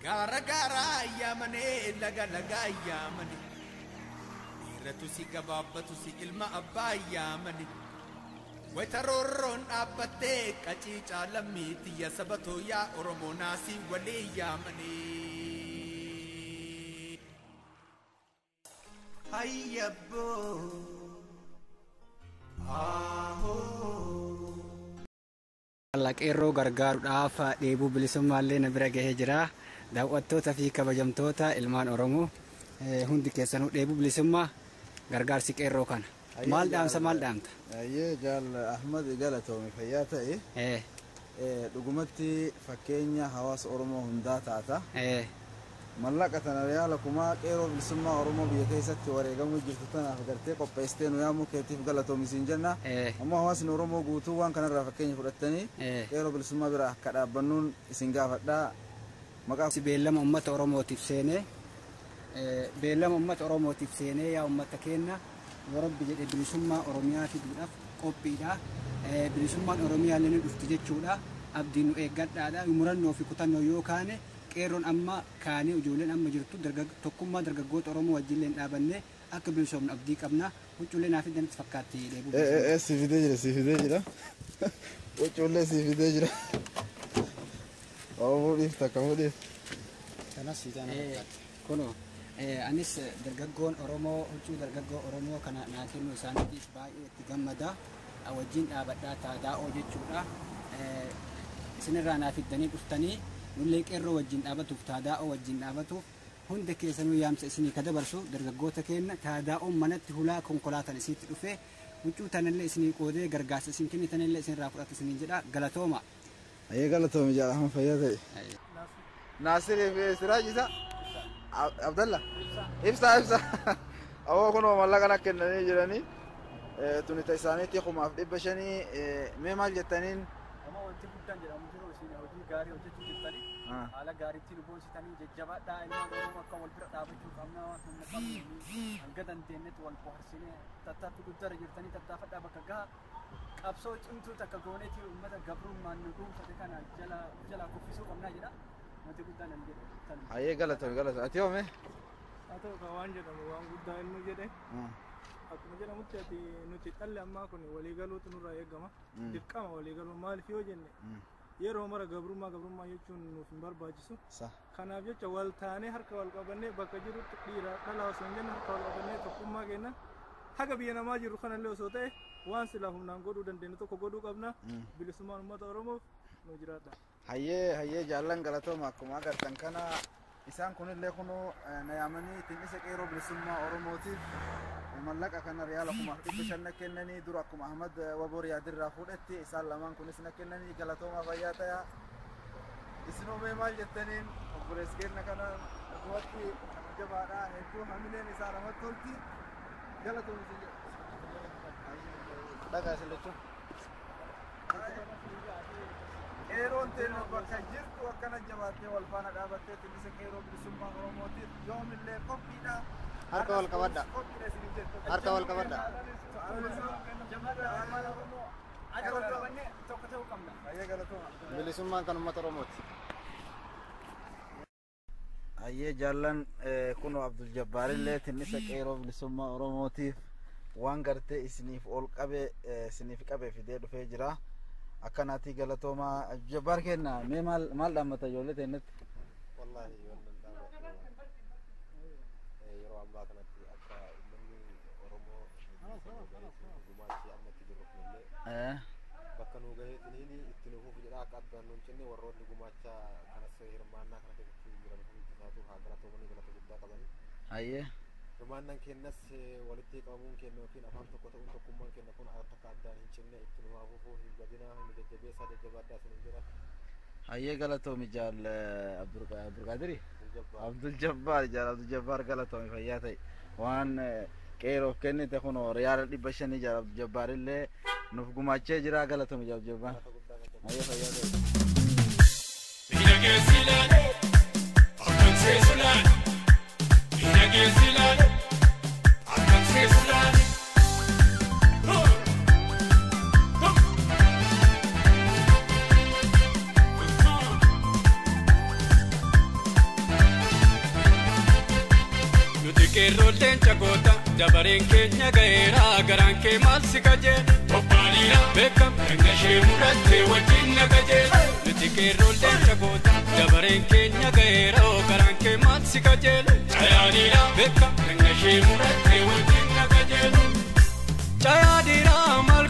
Gara gara yaamane laga laga yaamane dhiiratu si gabaabatu si ilma abbaa yaamane waytaroorroon dhaabbattee qaciicaa lammiitti ya sabatoo yaa Oromoo naasii walii yaamane hayyabboo Qeerroo gargaaruudhaaf dheebuu bilisummaallee na bira gahee jira. Daawwattoota fi kabajamtoota ilmaan Oromoo hundi keessanuu dheebuu bilisummaa gargaarsi qeerroo kana. Maal dhaamsa maal dhaamta? Jaal Ahmad Galatoomi fayyaa ta'e. Dhugumatti fakkeenya hawaasa Oromoo hundaa taata. Mallaqa tana yaala kumaa qeerroo bilisummaa Oromoo biyya keessatti wareegamuu jirtu tanaaf gartee qopheessitee nu yaamuu keetiif galatoomi siin jenna. Ammoo hawaasni Oromoo guutuu waan kanarraa fakkeenya fudhattanii qeerroo bilisummaa bira akka dhaabbannuun isin gaafadhaa. Maqaa beellama uummata Oromootiif seenee beellama uummata Oromootiif seenee yaa uummata keenya warabbi jedhee bilisummaa Oromiyaa fiduudhaaf qophiidha. Bilisummaan Oromiyaa illee ni dhufti jechuudha. Abdiin nu eeggadhaadha. Murannoo fi kutannoo yoo kaane qeerroon amma kaanee ijoolleen amma jirtu tokkummaa dargaggoota Oromoo wajjin dhaabannee akka bilisoomnu abdii qabna. Huccuullee naaf iddanitti fakkaatti dheebuu. Si fidee jira. Huccuullee si fidee jira. Oomudhiif takka mudhiif. Kanas kuno anis dargaggoon Oromoo huccuu dargaggoo Oromoo kana naa kennu isaaniitiif baay'ee itti gammada. Wajjin dhaabadhaa taadaa'oo jechuudha. Isinirraa naaf iddanii dhuftanii nullee qeerroo wajjin dhaabatuuf taadaa'oo wajjin dhaabatuuf hunda keessanuu yaamsa isinii ka dabarsu dargaggoota keenya taadaa'oon manatti hulaa konkolaataan isiitti dhufee huccuu tanallee isinii qoodee gargaarsa isin kennitanillee isinirraa fudhatu isiniin jedha galatooma. Ayyee galatoomi jaal Ahmad fayyaa ta'e. Naasir Siraaj isa Abdalla ibsa. Awoo kunoo mallaqa na kennanii jiranii tunita isaaniitti 500 mee maal jettaniin? Wanti guddaan jedhamu jiru isin hojii gaarii hojjechuu jirtanii haala gaariitti nu boonsitanii jajjabaadhaa ilmaan Oromoo akka wal bira dhaabachuu qabna humna qabnu hanga dandeenyetti wal bohaarsinee tattaaffi guddaarra jirtanii tattaafadhaa bakka gahaa qabsoo cimtuu takka gooneeti uummata gabrummaan nu dhuunfate kana jala kuffisuu qabnaa jedha wanti guddaan nan jedhe. Ayyee galatoomi. Ati hoome? Haa ta'u kan waan jedhamu waan guddaa inni jedhe. Akkuma jedhamutti ati nuti dhalli ammaa kun waliigaluutu nurraa eegama. Dirqama waliigaluu maaliif yoo jenne yeroo mara gabrummaa jechuun nuuf hin barbaachisu. Kanaaf jecha wal taanee harka wal qabannee bakka jirutti dhiira dhala osoo hin jenne harka wal qabannee tokkummaa kenna. Haga biyya namaa jiru kanallee osoo ta'e waan silaa humnaan godhuu dandeenyu tokko godhuu qabna. Bilisummaan uummata Oromoof nu jiraadha. Hayyee jaallan galatooma akkuma agartan kana isaan kunillee kunoo na yaamanii ittiin isa qeerroo bilisummaa Oromootiif mallaqa kana riyaala 500 kennanii dura akkuma Ahmad Waboor yaadirraa fuudhetti isaan lamaan kunis na kennanii galatoomaa fayyaa ta'aa. Isinoo mee maal jettaniin obboleessi keenya kana duwwaatti jabaadhaa hedduu hamileen isaa namatti tolti galatoomni isin jedha. Dhagaa isin jechuun. Qeerroon teenya bakka jirtu akkana jabaattee wal faana dhaabattee tinnisa qeerroo bilisummaa Oromootiif yoomillee qophiidha. Harka wal qabadha. Bilisummaan kan uummata Oromooti. Ayyee jaallan kunoo Abdul Jabbaarillee tinnisa qeerroo bilisummaa Oromootiif waan gartee isiniif ol qabe isiniif qabee fidee dhufee jira. Akkanaatii galatoomaa Jabbaar kenna mee maal dhaammata ijoollee teenyatti? Wallaahi wannan dhaabbatu yeroo ammaa kanatti akka uummanni Oromoo gumaachi ammatti jiru kunillee bakka nu gaheetiniin itti nuuf jedha akka addaan nuun jenne warroonni gumaacha kanas hirmaannaa kana keessatti jiran hundi isaatu haa galatoomanii galata guddaa qabani. Ayyee. Hirmaannaan kennas walitti qabamuun kenna yookiin afaan tokko ta'uun tokkummaan kenna kun akka addaan hin cinne itti nu hafuufuu hin gadinaa hin jajjabeessaa jajjabaadhaa sun hin jira. Hayyee galatoomi jaal Abdulqaadiri Abdul Jabbaar galatoomi fayyaa ta'e waan qeerroof kennite kunoo riyaala 500 jaal Abdul Jabbaarillee nuuf gumaachee jira galatoomi jaal Jabbaar. Hayyee fayyaa ta'e. Nuti leenca goota dabareen keenya ga'eera garaan kee maal si qajeele Obbaaliira beekam dhagna ishee mudhattee wajjin na qajeele Nuti leenca goota dabareen keenya ga'eera garaan kee maal si qajeele Cayaadhiira beekam dhagna ishee mudhattee wajjin na qajeele Cayaadhiira maal